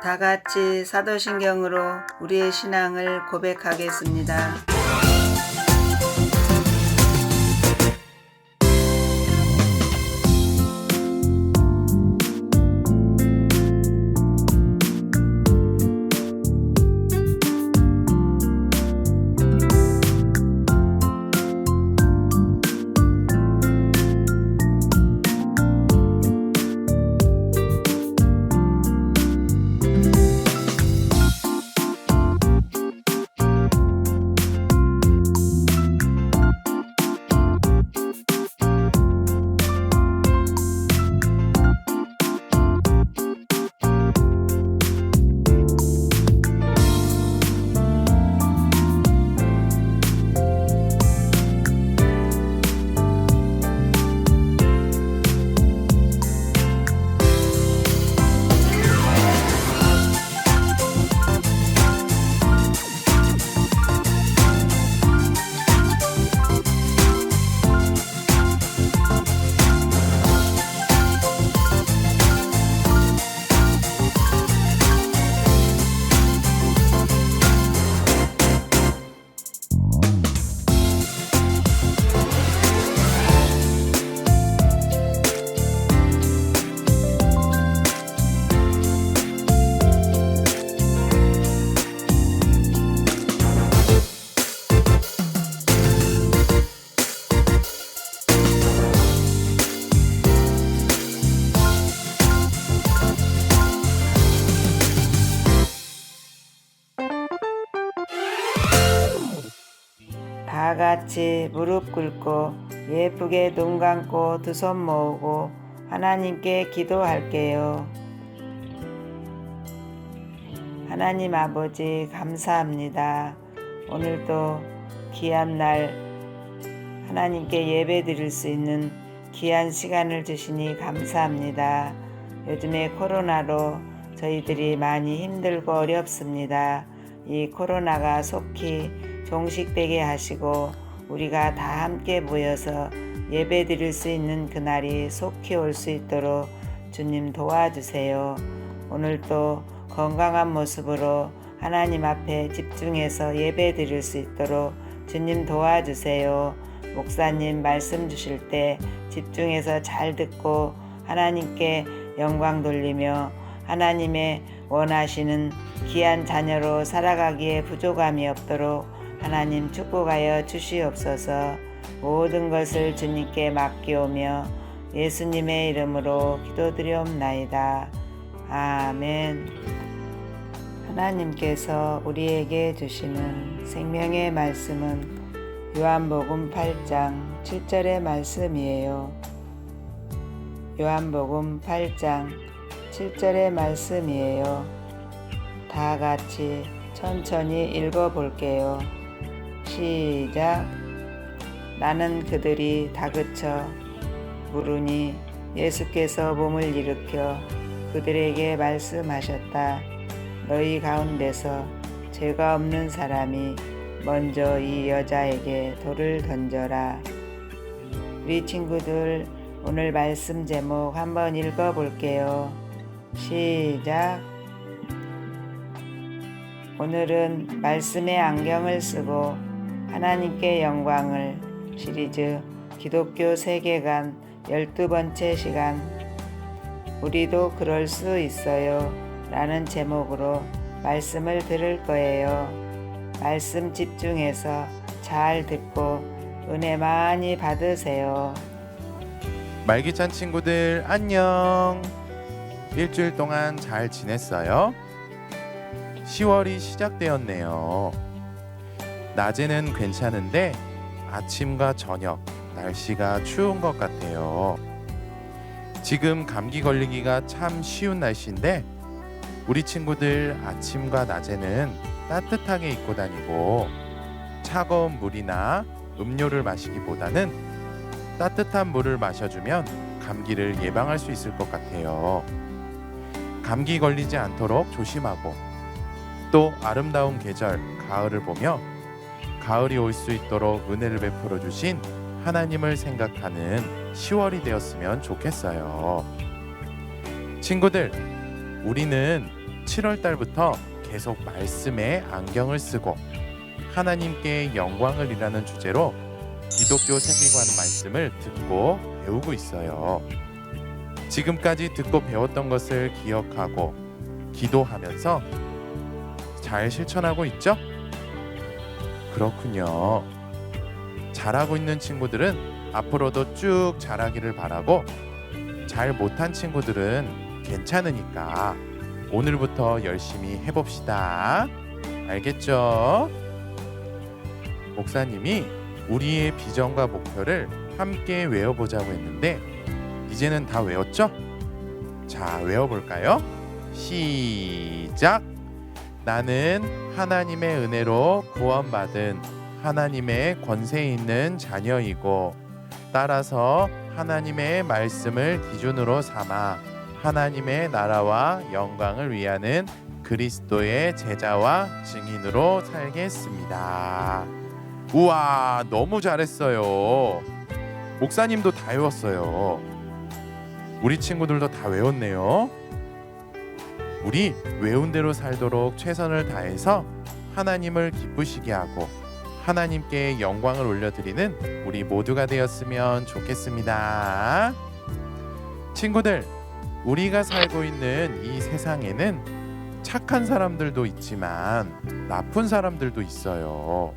다 같이 사도신경으로 우리의 신앙을 고백하겠습니다. 다 같이 무릎 꿇고 예쁘게 눈 감고 두 손 모으고 하나님께 기도할게요. 하나님 아버지 감사합니다. 오늘도 귀한 날 하나님께 예배 드릴 수 있는 귀한 시간을 주시니 감사합니다. 요즘에 코로나로 저희들이 많이 힘들고 어렵습니다. 이 코로나가 속히 종식되게 하시고 우리가 다 함께 모여서 예배 드릴 수 있는 그날이 속히 올 수 있도록 주님 도와주세요. 오늘도 건강한 모습으로 하나님 앞에 집중해서 예배 드릴 수 있도록 주님 도와주세요. 목사님 말씀 주실 때 집중해서 잘 듣고 하나님께 영광 돌리며 하나님의 원하시는 귀한 자녀로 살아가기에 부족함이 없도록 하나님 축복하여 주시옵소서. 모든 것을 주님께 맡기오며 예수님의 이름으로 기도드리옵나이다. 아멘. 하나님께서 우리에게 주시는 생명의 말씀은 요한복음 8장 7절의 말씀이에요. 요한복음 8장 7절의 말씀이에요. 다 같이 천천히 읽어볼게요. 시작. 나는 그들이 다그쳐 물으니 예수께서 몸을 일으켜 그들에게 말씀하셨다. 너희 가운데서 죄가 없는 사람이 먼저 이 여자에게 돌을 던져라. 우리 친구들 오늘 말씀 제목 한번 읽어볼게요. 시작. 오늘은 말씀의 안경을 쓰고 하나님께 영광을 시리즈 기독교 세계관 12번째 시간 우리도 그럴 수 있어요 라는 제목으로 말씀을 들을 거예요. 말씀 집중해서 잘 듣고 은혜 많이 받으세요. 말기찬 친구들 안녕. 일주일 동안 잘 지냈어요? 10월이 시작되었네요. 낮에는 괜찮은데 아침과 저녁 날씨가 추운 것 같아요. 지금 감기 걸리기가 참 쉬운 날씨인데 우리 친구들 아침과 낮에는 따뜻하게 입고 다니고 차가운 물이나 음료를 마시기보다는 따뜻한 물을 마셔주면 감기를 예방할 수 있을 것 같아요. 감기 걸리지 않도록 조심하고 또 아름다운 계절 가을을 보며 가을이 올 수 있도록 은혜를 베풀어 주신 하나님을 생각하는 10월이 되었으면 좋겠어요. 친구들, 우리는 7월 달부터 계속 말씀에 안경을 쓰고 하나님께 영광을이라는 주제로 기독교 세계관 말씀을 듣고 배우고 있어요. 지금까지 듣고 배웠던 것을 기억하고 기도하면서 잘 실천하고 있죠? 그렇군요. 잘하고 있는 친구들은 앞으로도 쭉 잘하기를 바라고, 잘 못한 친구들은 괜찮으니까 오늘부터 열심히 해봅시다. 알겠죠? 목사님이 우리의 비전과 목표를 함께 외워보자고 했는데 이제는 다 외웠죠? 자, 외워볼까요? 시작! 나는 하나님의 은혜로 구원받은 하나님의 권세 있는 자녀이고, 따라서 하나님의 말씀을 기준으로 삼아 하나님의 나라와 영광을 위하는 그리스도의 제자와 증인으로 살겠습니다. 우와, 너무 잘했어요. 목사님도 다 외웠어요. 우리 친구들도 다 외웠네요. 우리 외운 대로 살도록 최선을 다해서 하나님을 기쁘시게 하고 하나님께 영광을 올려드리는 우리 모두가 되었으면 좋겠습니다. 친구들, 우리가 살고 있는 이 세상에는 착한 사람들도 있지만 나쁜 사람들도 있어요.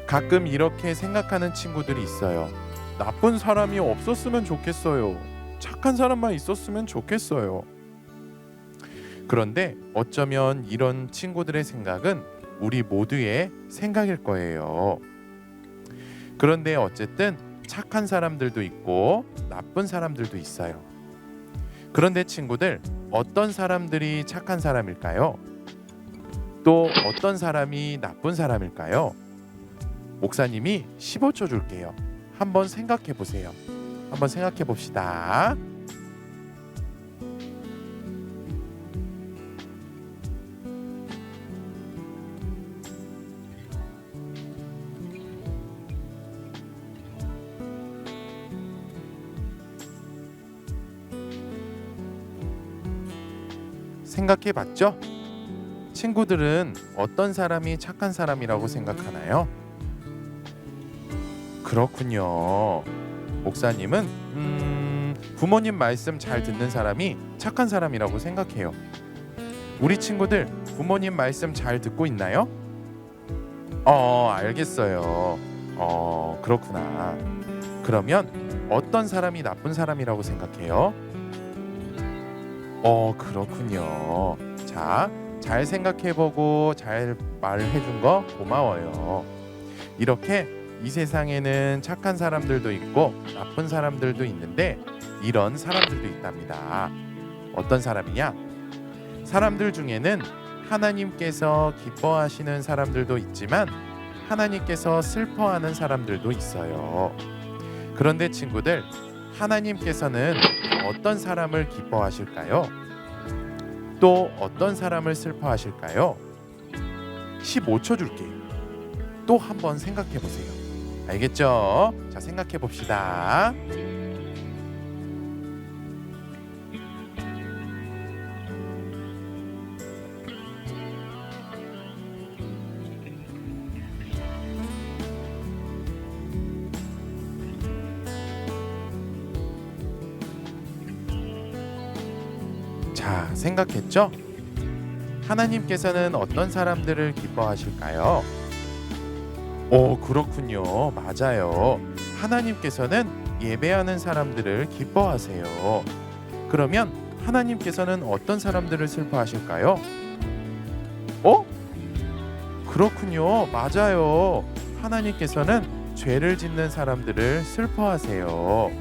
가끔 이렇게 생각하는 친구들이 있어요. 나쁜 사람이 없었으면 좋겠어요. 착한 사람만 있었으면 좋겠어요. 그런데 어쩌면 이런 친구들의 생각은 우리 모두의 생각일 거예요. 그런데 어쨌든 착한 사람들도 있고 나쁜 사람들도 있어요. 그런데 친구들, 어떤 사람들이 착한 사람일까요? 또 어떤 사람이 나쁜 사람일까요? 목사님이 15초 줄게요. 한번 생각해 보세요. 한번 생각해 봅시다. 생각해 봤죠? 친구들은 어떤 사람이 착한 사람이라고 생각하나요? 그렇군요. 목사님은 부모님 말씀 잘 듣는 사람이 착한 사람이라고 생각해요. 우리 친구들 부모님 말씀 잘 듣고 있나요? 알겠어요. 그렇구나. 그러면 어떤 사람이 나쁜 사람이라고 생각해요? 그렇군요. 자, 잘 생각해보고 잘 말을 해준 거 고마워요. 이렇게 이 세상에는 착한 사람들도 있고 나쁜 사람들도 있는데 이런 사람들도 있답니다. 어떤 사람이냐? 사람들 중에는 하나님께서 기뻐하시는 사람들도 있지만 하나님께서 슬퍼하는 사람들도 있어요. 그런데 친구들, 하나님께서는 어떤 사람을 기뻐하실까요? 또 어떤 사람을 슬퍼하실까요? 15초 줄게요. 또 한번 생각해 보세요. 알겠죠? 자, 생각해 봅시다. 자, 생각했죠? 하나님께서는 어떤 사람들을 기뻐하실까요? 그렇군요. 맞아요. 하나님께서는 예배하는 사람들을 기뻐하세요. 그러면 하나님께서는 어떤 사람들을 슬퍼하실까요? 그렇군요. 맞아요. 하나님께서는 죄를 짓는 사람들을 슬퍼하세요.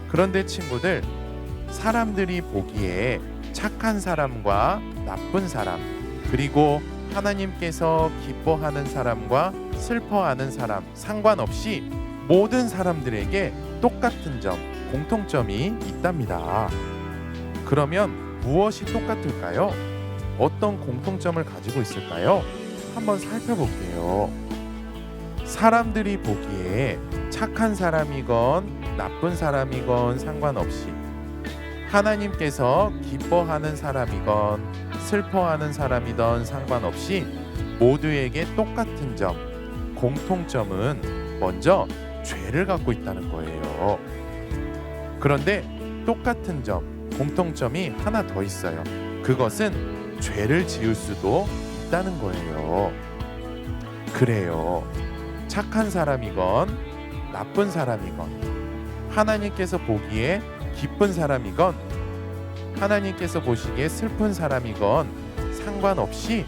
그런데 친구들, 사람들이 보기에 착한 사람과 나쁜 사람, 그리고 하나님께서 기뻐하는 사람과 슬퍼하는 사람 상관없이 모든 사람들에게 똑같은 점, 공통점이 있답니다. 그러면 무엇이 똑같을까요? 어떤 공통점을 가지고 있을까요? 한번 살펴볼게요. 사람들이 보기에 착한 사람이건 나쁜 사람이건 상관없이 하나님께서 기뻐하는 사람이건 슬퍼하는 사람이든 상관없이 모두에게 똑같은 점, 공통점은 먼저 죄를 갖고 있다는 거예요. 그런데 똑같은 점, 공통점이 하나 더 있어요. 그것은 죄를 지을 수도 있다는 거예요. 그래요. 착한 사람이건 나쁜 사람이건, 하나님께서 보기에 기쁜 사람이건 하나님께서 보시기에 슬픈 사람이건 상관없이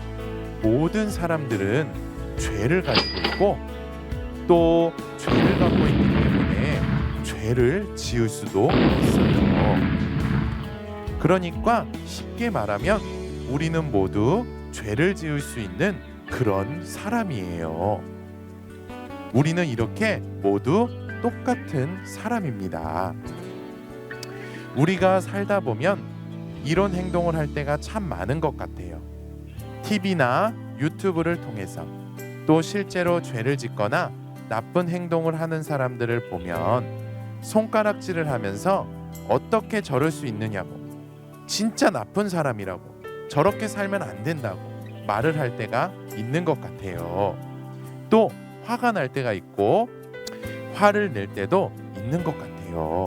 모든 사람들은 죄를 가지고 있고 또 죄를 갖고 있기 때문에 죄를 지을 수도 있어요. 그러니까 쉽게 말하면 우리는 모두 죄를 지을 수 있는 그런 사람이에요. 우리는 이렇게 모두 똑같은 사람입니다. 우리가 살다 보면 이런 행동을 할 때가 참 많은 것 같아요. TV나 유튜브를 통해서 또 실제로 죄를 짓거나 나쁜 행동을 하는 사람들을 보면 손가락질을 하면서 어떻게 저럴 수 있느냐고, 진짜 나쁜 사람이라고, 저렇게 살면 안 된다고 말을 할 때가 있는 것 같아요. 또 화가 날 때가 있고 화를 낼 때도 있는 것 같아요.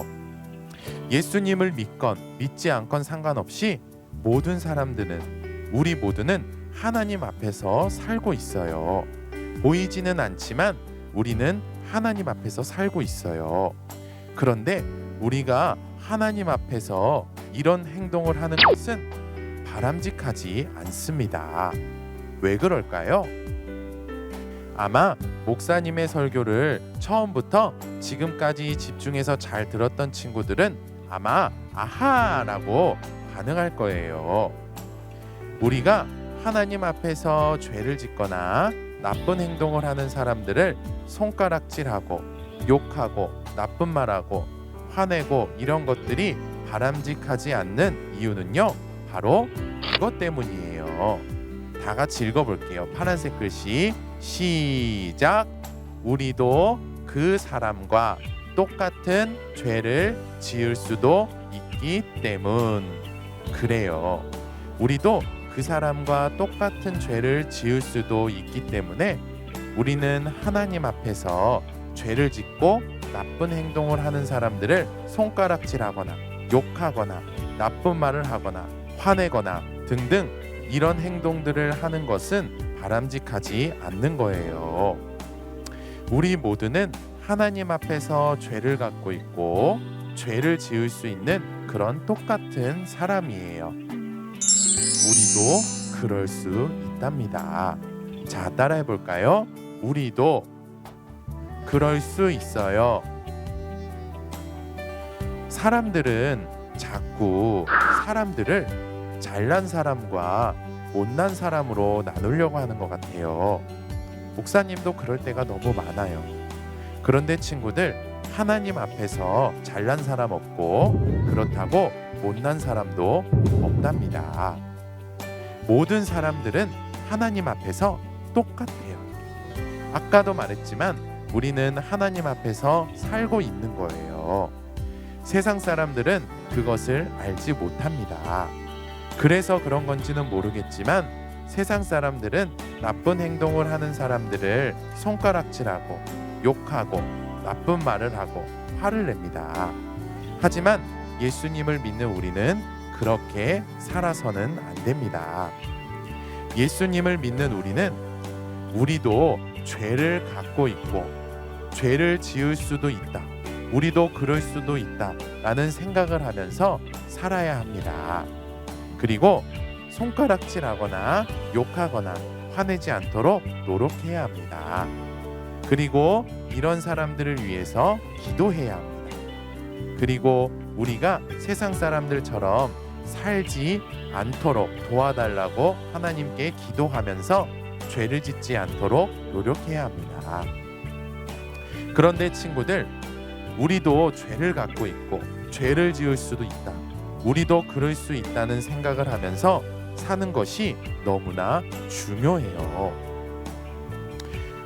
예수님을 믿건 믿지 않건 상관없이 모든 사람들은, 우리 모두는 하나님 앞에서 살고 있어요. 보이지는 않지만 우리는 하나님 앞에서 살고 있어요. 그런데 우리가 하나님 앞에서 이런 행동을 하는 것은 바람직하지 않습니다. 왜 그럴까요? 아마 목사님의 설교를 처음부터 지금까지 집중해서 잘 들었던 친구들은 아마 아하라고 반응할 거예요. 우리가 하나님 앞에서 죄를 짓거나 나쁜 행동을 하는 사람들을 손가락질하고 욕하고 나쁜 말하고 화내고 이런 것들이 바람직하지 않는 이유는요, 바로 그것 때문이에요. 다 같이 읽어볼게요. 파란색 글씨 시작. 우리도 그 사람과 똑같은 죄를 지을 수도 있기 때문. 그래요. 우리도 그 사람과 똑같은 죄를 지을 수도 있기 때문에 우리는 하나님 앞에서 죄를 짓고 나쁜 행동을 하는 사람들을 손가락질하거나 욕하거나 나쁜 말을 하거나 화내거나 등등 이런 행동들을 하는 것은 바람직하지 않는 거예요. 우리 모두는 하나님 앞에서 죄를 갖고 있고 죄를 지을 수 있는 그런 똑같은 사람이에요. 우리도 그럴 수 있답니다. 자, 따라해 볼까요? 우리도 그럴 수 있어요. 사람들은 자꾸 사람들을 잘난 사람과 못난 사람으로 나누려고 하는 것 같아요. 목사님도 그럴 때가 너무 많아요. 그런데 친구들, 하나님 앞에서 잘난 사람 없고 그렇다고 못난 사람도 없답니다. 모든 사람들은 하나님 앞에서 똑같아요. 아까도 말했지만 우리는 하나님 앞에서 살고 있는 거예요. 세상 사람들은 그것을 알지 못합니다. 그래서 그런 건지는 모르겠지만 세상 사람들은 나쁜 행동을 하는 사람들을 손가락질하고 욕하고 나쁜 말을 하고 화를 냅니다. 하지만 예수님을 믿는 우리는 그렇게 살아서는 안 됩니다. 예수님을 믿는 우리도 죄를 갖고 있고 죄를 지을 수도 있다. 우리도 그럴 수도 있다 라는 생각을 하면서 살아야 합니다. 그리고 손가락질하거나 욕하거나 화내지 않도록 노력해야 합니다. 그리고 이런 사람들을 위해서 기도해야 합니다. 그리고 우리가 세상 사람들처럼 살지 않도록 도와달라고 하나님께 기도하면서 죄를 짓지 않도록 노력해야 합니다. 그런데 친구들, 우리도 죄를 갖고 있고 죄를 지을 수도 있다. 우리도 그럴 수 있다는 생각을 하면서 사는 것이 너무나 중요해요.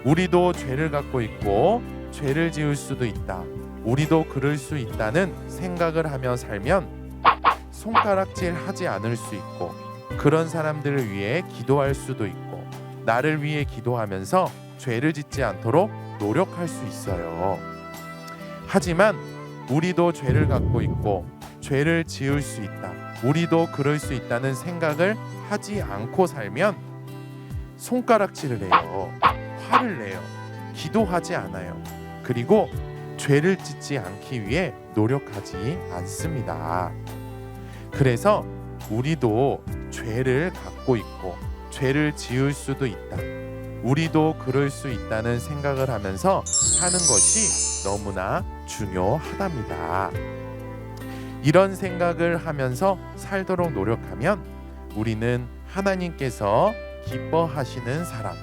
우리도 죄를 갖고 있고 죄를 지을 수도 있다. 우리도 그럴 수 있다는 생각을 하며 살면 손가락질 하지 않을 수 있고, 그런 사람들을 위해 기도할 수도 있고, 나를 위해 기도하면서 죄를 짓지 않도록 노력할 수 있어요. 하지만 우리도 죄를 갖고 있고 죄를 지을 수 있다, 우리도 그럴 수 있다는 생각을 하지 않고 살면 손가락질을 해요. 화를 내요. 기도하지 않아요. 그리고 죄를 짓지 않기 위해 노력하지 않습니다. 그래서 우리도 죄를 갖고 있고 죄를 지을 수도 있다, 우리도 그럴 수 있다는 생각을 하면서 사는 것이 너무나 중요하답니다. 이런 생각을 하면서 살도록 노력하면 우리는 하나님께서 기뻐하시는 사람,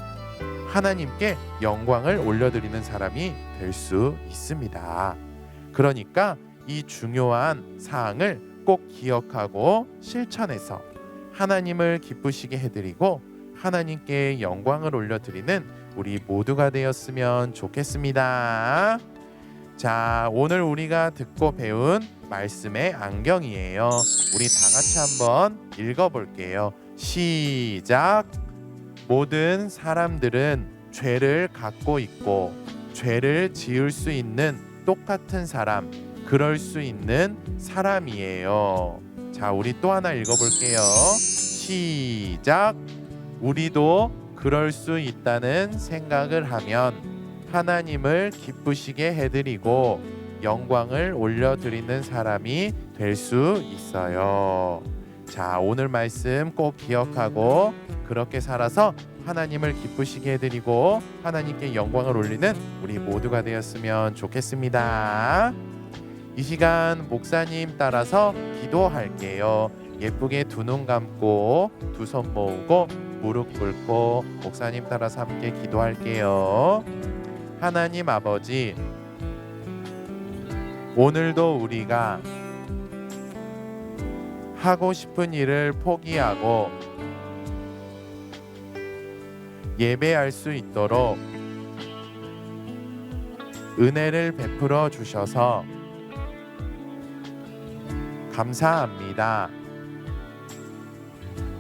하나님께 영광을 올려드리는 사람이 될 수 있습니다. 그러니까 이 중요한 사항을 꼭 기억하고 실천해서 하나님을 기쁘시게 해드리고 하나님께 영광을 올려드리는 우리 모두가 되었으면 좋겠습니다. 자, 오늘 우리가 듣고 배운 말씀의 안경이에요. 우리 다 같이 한번 읽어볼게요. 시작. 모든 사람들은 죄를 갖고 있고 죄를 지을 수 있는 똑같은 사람, 그럴 수 있는 사람이에요. 자, 우리 또 하나 읽어볼게요. 시작. 우리도 그럴 수 있다는 생각을 하면 하나님을 기쁘시게 해드리고 영광을 올려드리는 사람이 될 수 있어요. 자, 오늘 말씀 꼭 기억하고 그렇게 살아서 하나님을 기쁘시게 해드리고 하나님께 영광을 올리는 우리 모두가 되었으면 좋겠습니다. 이 시간 목사님 따라서 기도할게요. 예쁘게 두 눈 감고 두 손 모으고 무릎 꿇고 목사님 따라서 함께 기도할게요. 하나님 아버지, 오늘도 우리가 하고 싶은 일을 포기하고 예배할 수 있도록 은혜를 베풀어 주셔서 감사합니다.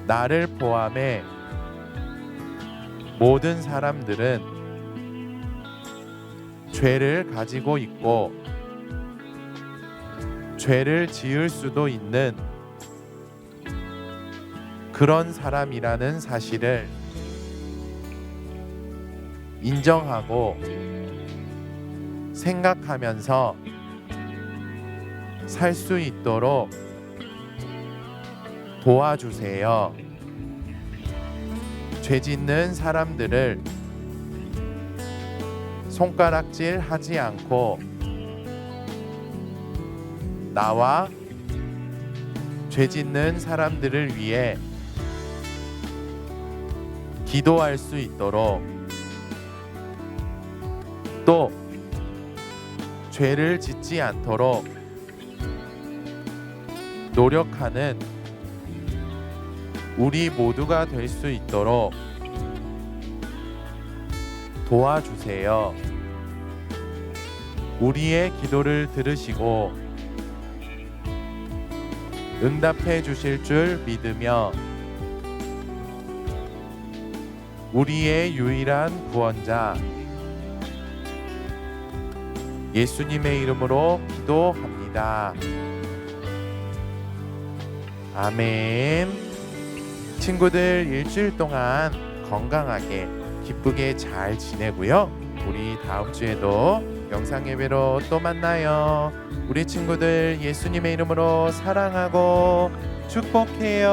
나를 포함해 모든 사람들은 죄를 가지고 있고 죄를 지을 수도 있는 그런 사람이라는 사실을 인정하고 생각하면서 살 수 있도록 도와주세요. 죄 짓는 사람들을 손가락질 하지 않고 나와 죄 짓는 사람들을 위해 기도할 수 있도록, 또 죄를 짓지 않도록 노력하는 우리 모두가 될 수 있도록 도와주세요. 우리의 기도를 들으시고 응답해 주실 줄 믿으며 우리의 유일한 구원자 예수님의 이름으로 기도합니다. 아멘. 친구들, 일주일 동안 건강하게 기쁘게 잘 지내고요. 우리 다음 주에도 영상 예배로 또 만나요. 우리 친구들 예수님의 이름으로 사랑하고 축복해요.